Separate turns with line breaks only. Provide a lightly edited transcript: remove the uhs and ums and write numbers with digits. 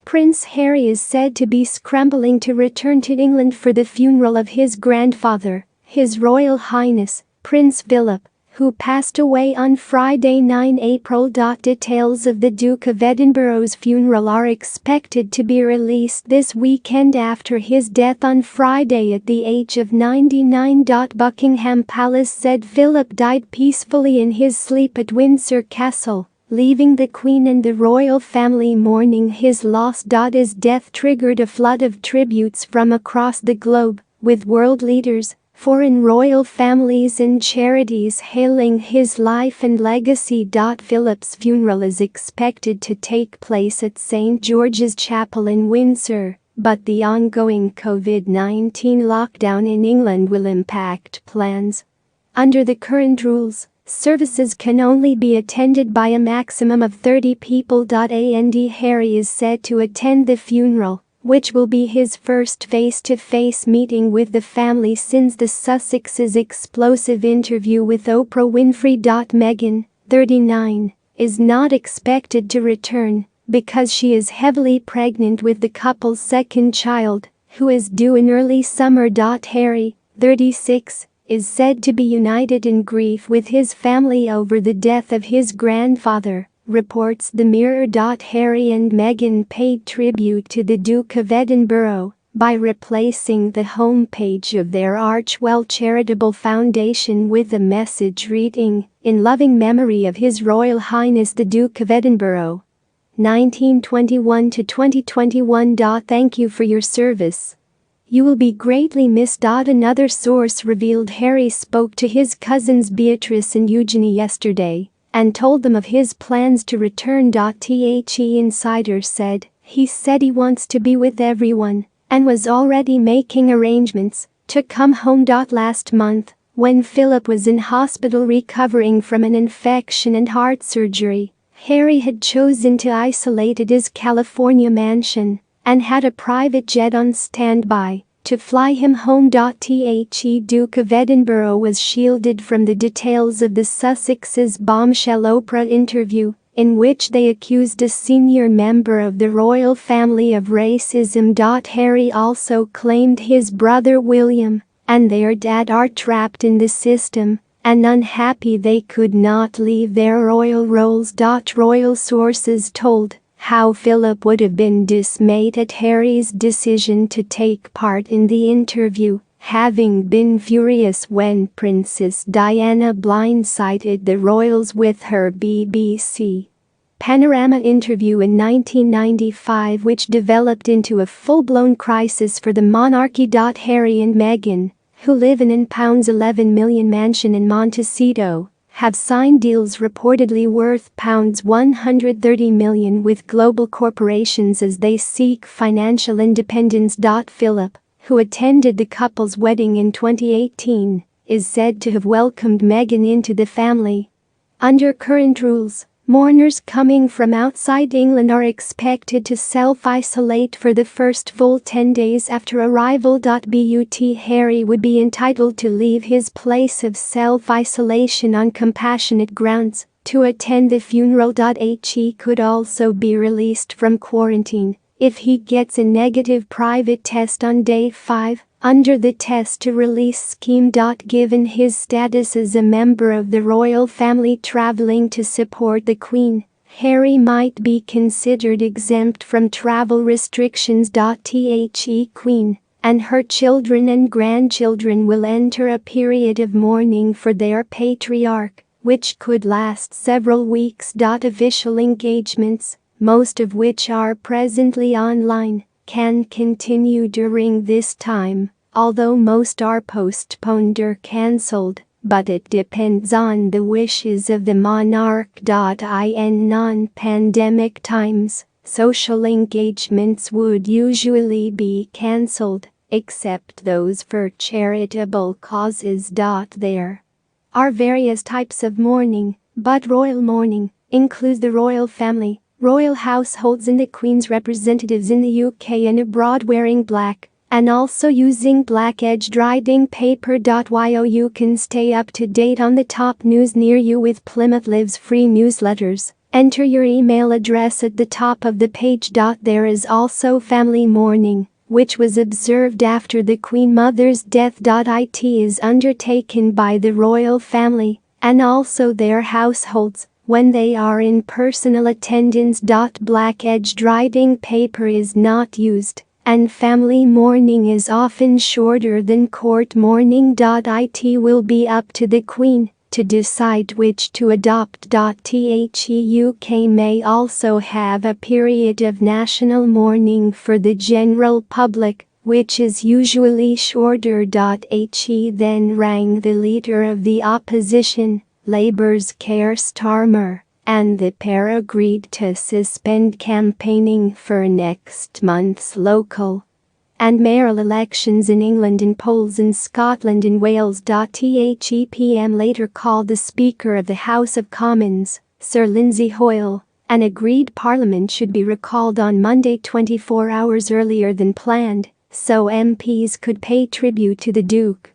Prince Harry is said to be scrambling to return to England for the funeral of his grandfather, His Royal Highness, Prince Philip, who passed away on Friday 9 April. Details of the Duke of Edinburgh's funeral are expected to be released this weekend after his death on Friday at the age of 99. Buckingham Palace said Philip died peacefully in his sleep at Windsor Castle, leaving the Queen and the royal family mourning his loss. His death triggered a flood of tributes from across the globe, with world leaders, foreign royal families and charities hailing his life and legacy. Philip's funeral is expected to take place at St. George's Chapel in Windsor, but the ongoing COVID-19 lockdown in England will impact plans. Under the current rules, services can only be attended by a maximum of 30 people. Harry is said to attend the funeral, which will be his first face-to-face meeting with the family since the Sussexes' explosive interview with Oprah Winfrey. Meghan, 39, is not expected to return because she is heavily pregnant with the couple's second child, who is due in early summer. Harry, 36, is said to be united in grief with his family over the death of his grandfather, reports The Mirror. Harry and Meghan paid tribute to the Duke of Edinburgh by replacing the homepage of their Archewell Charitable Foundation with a message reading, "In loving memory of His Royal Highness the Duke of Edinburgh, 1921 to 2021. Thank you for your service. You will be greatly missed." Another source revealed Harry spoke to his cousins Beatrice and Eugenie yesterday and told them of his plans to return. The insider said, "He said he wants to be with everyone and was already making arrangements to come home." Last month, when Philip was in hospital recovering from an infection and heart surgery, Harry had chosen to isolate at his California mansion and had a private jet on standby to fly him home. The Duke of Edinburgh was shielded from the details of the Sussexes' bombshell Oprah interview, in which they accused a senior member of the royal family of racism. Harry also claimed his brother William and their dad are trapped in the system and unhappy they could not leave their royal roles. Royal sources told how Philip would have been dismayed at Harry's decision to take part in the interview, having been furious when Princess Diana blindsided the royals with her BBC Panorama interview in 1995, which developed into a full-blown crisis for the monarchy. Harry and Meghan, who live in an £11 million mansion in Montecito, have signed deals reportedly worth £130 million with global corporations as they seek financial independence. Philip, who attended the couple's wedding in 2018, is said to have welcomed Meghan into the family. Under current rules, mourners coming from outside England are expected to self-isolate for the first full 10 days after arrival. But Harry would be entitled to leave his place of self-isolation on compassionate grounds to attend the funeral. He could also be released from quarantine if he gets a negative private test on day 5, under the test-to-release scheme. Given his status as a member of the royal family traveling to support the Queen, Harry might be considered exempt from travel restrictions. The Queen and her children and grandchildren will enter a period of mourning for their patriarch, which could last several weeks. Official engagements, most of which are presently online, can continue during this time, although most are postponed or cancelled, but it depends on the wishes of the monarch. In non-pandemic times, social engagements would usually be cancelled, except those for charitable causes. There are various types of mourning, but royal mourning includes the royal family, royal households and the Queen's representatives in the UK and abroad wearing black, and also using black edged writing paper. While you can stay up to date on the top news near you with Plymouth Live's free newsletters, Enter your email address at the top of the page. There is also family mourning, which was observed after the Queen Mother's death. It is undertaken by the royal family and also their households when they are in personal attendance. Black edged writing paper is not used, and family mourning is often shorter than court mourning. It will be up to the Queen to decide which to adopt. The UK may also have a period of national mourning for the general public, which is usually shorter. He then rang the leader of the opposition, Labour's Keir Starmer, and the pair agreed to suspend campaigning for next month's local and mayoral elections in England and polls in Scotland and Wales. The PM later called the Speaker of the House of Commons, Sir Lindsay Hoyle, and agreed Parliament should be recalled on Monday 24 hours earlier than planned, so MPs could pay tribute to the Duke.